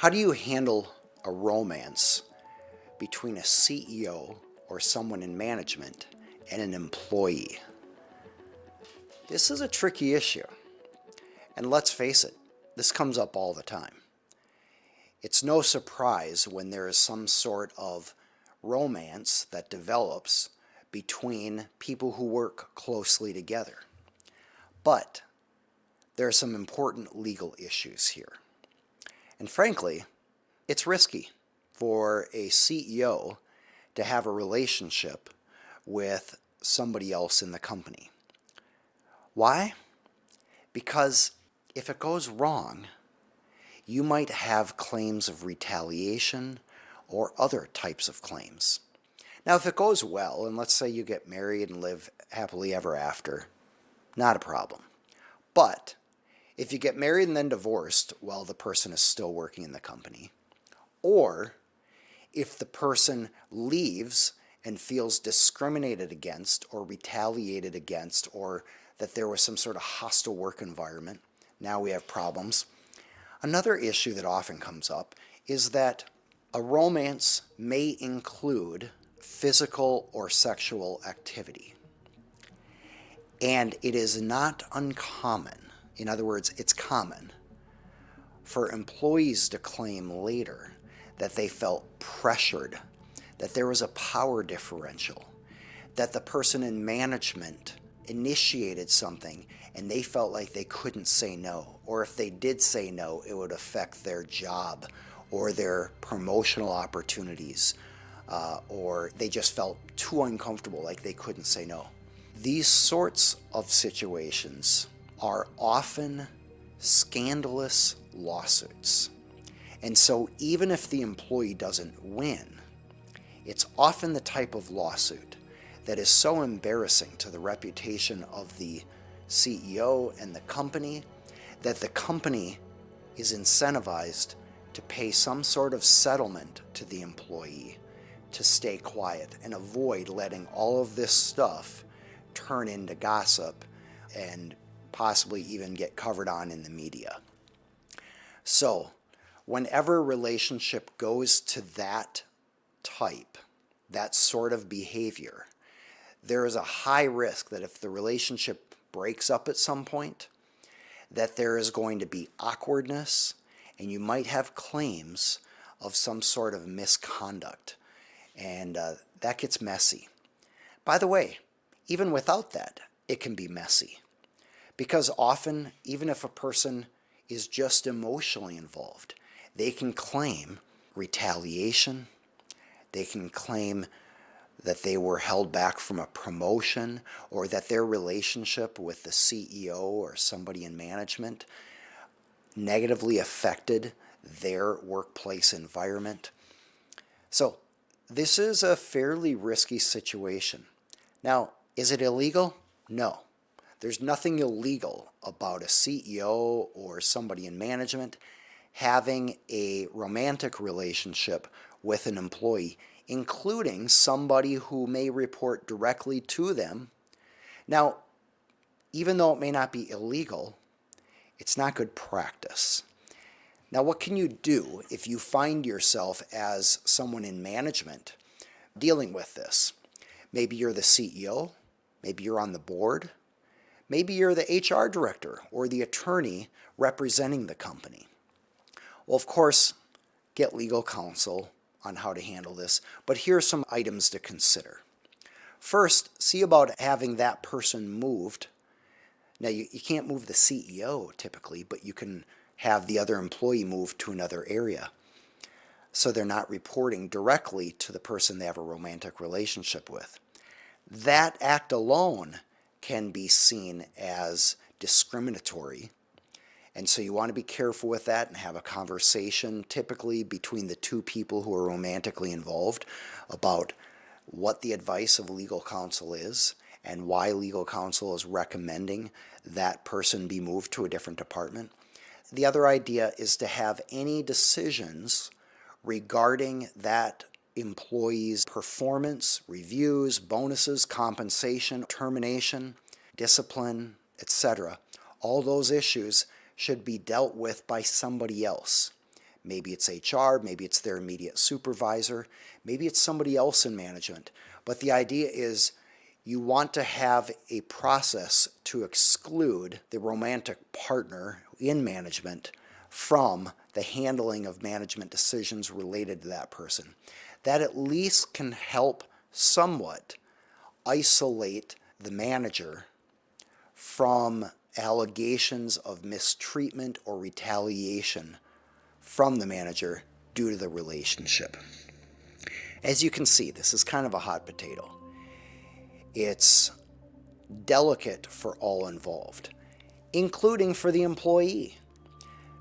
How do you handle a romance between a CEO or someone in management and an employee? This is a tricky issue. And let's face it, this comes up all the time. It's no surprise when there is some sort of romance that develops between people who work closely together. But there are some important legal issues here. And frankly, it's risky for a CEO to have a relationship with somebody else in the company. Why? Because if it goes wrong, you might have claims of retaliation or other types of claims. Now, if it goes well, and let's say you get married and live happily ever after, not a problem. But if you get married and then divorced while the person is still working in the company, or if the person leaves and feels discriminated against or retaliated against, or that there was some sort of hostile work environment, now we have problems. Another issue that often comes up is that a romance may include physical or sexual activity. And it is not uncommon, in other words, it's common, for employees to claim later that they felt pressured, that there was a power differential, that the person in management initiated something and they felt like they couldn't say no, or if they did say no, it would affect their job or their promotional opportunities, or they just felt too uncomfortable, like they couldn't say no. These sorts of situations are often scandalous lawsuits. And so even if the employee doesn't win, it's often the type of lawsuit that is so embarrassing to the reputation of the CEO and the company that the company is incentivized to pay some sort of settlement to the employee to stay quiet and avoid letting all of this stuff turn into gossip and possibly even get covered on in the media. So, whenever a relationship goes to that type, that sort of behavior, there is a high risk that if the relationship breaks up at some point, that there is going to be awkwardness and you might have claims of some sort of misconduct. And that gets messy. By the way, even without that, it can be messy. Because often, even if a person is just emotionally involved, they can claim retaliation, they can claim that they were held back from a promotion, or that their relationship with the CEO or somebody in management negatively affected their workplace environment. So this is a fairly risky situation. Now, is it illegal? No. There's nothing illegal about a CEO or somebody in management having a romantic relationship with an employee, including somebody who may report directly to them. Now, even though it may not be illegal, it's not good practice. Now, what can you do if you find yourself as someone in management dealing with this? Maybe you're the CEO, maybe you're on the board, maybe you're the HR director or the attorney representing the company. Well, of course, get legal counsel on how to handle this, but here are some items to consider. First, see about having that person moved. Now, you can't move the CEO typically, but you can have the other employee move to another area so they're not reporting directly to the person they have a romantic relationship with. That act alone can be seen as discriminatory. And so you want to be careful with that and have a conversation typically between the two people who are romantically involved about what the advice of legal counsel is and why legal counsel is recommending that person be moved to a different department. The other idea is to have any decisions regarding that employee's performance, reviews, bonuses, compensation, termination, discipline, etc. All those issues should be dealt with by somebody else, Maybe it's HR, maybe it's their immediate supervisor, maybe it's somebody else in management. But the idea is you want to have a process to exclude the romantic partner in management from the handling of management decisions related to that person. That at least can help somewhat isolate the manager from allegations of mistreatment or retaliation from the manager due to the relationship. As you can see, this is kind of a hot potato. It's delicate for all involved, including for the employee.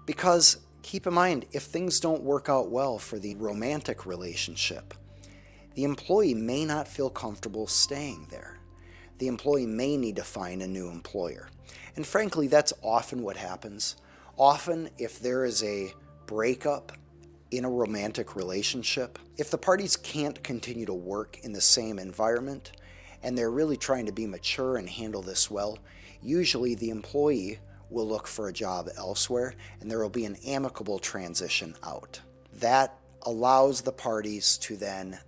Because keep in mind, if things don't work out well for the romantic relationship, the employee may not feel comfortable staying there. The employee may need to find a new employer. And frankly, that's often what happens. Often, if there is a breakup in a romantic relationship, if the parties can't continue to work in the same environment, and they're really trying to be mature and handle this well, usually the employee will look for a job elsewhere, and there will be an amicable transition out. That allows the parties to then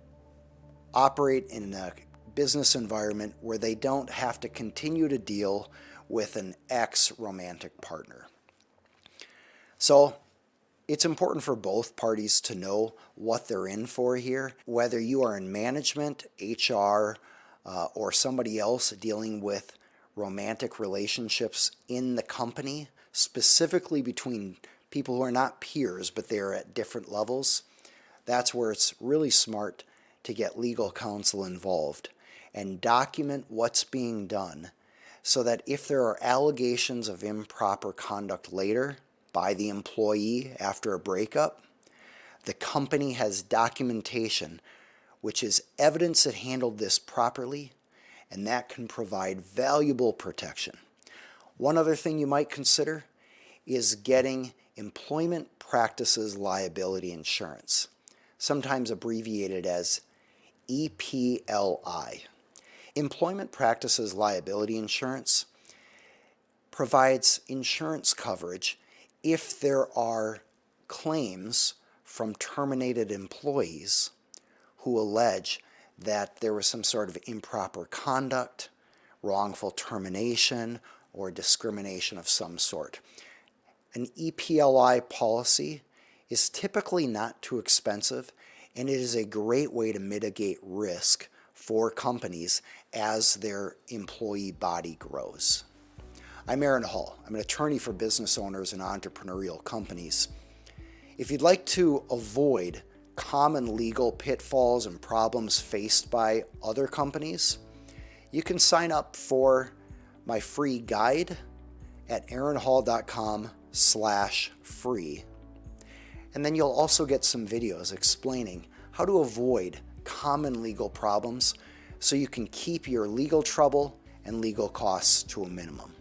operate in a business environment where they don't have to continue to deal with an ex-romantic partner. So it's important for both parties to know what they're in for here, whether you are in management, HR, or somebody else dealing with romantic relationships in the company, specifically between people who are not peers, but they're at different levels. That's where it's really smart to get legal counsel involved and document what's being done so that if there are allegations of improper conduct later by the employee after a breakup, the company has documentation which is evidence it handled this properly, and that can provide valuable protection. One other thing you might consider is getting employment practices liability insurance, sometimes abbreviated as EPLI. Employment practices liability insurance provides insurance coverage if there are claims from terminated employees who allege that there was some sort of improper conduct, wrongful termination, or discrimination of some sort. An EPLI policy is typically not too expensive, and it is a great way to mitigate risk for companies as their employee body grows. I'm Aaron Hall. I'm an attorney for business owners and entrepreneurial companies. If you'd like to avoid common legal pitfalls and problems faced by other companies, you can sign up for my free guide at aaronhall.com/free. And then you'll also get some videos explaining how to avoid common legal problems so you can keep your legal trouble and legal costs to a minimum.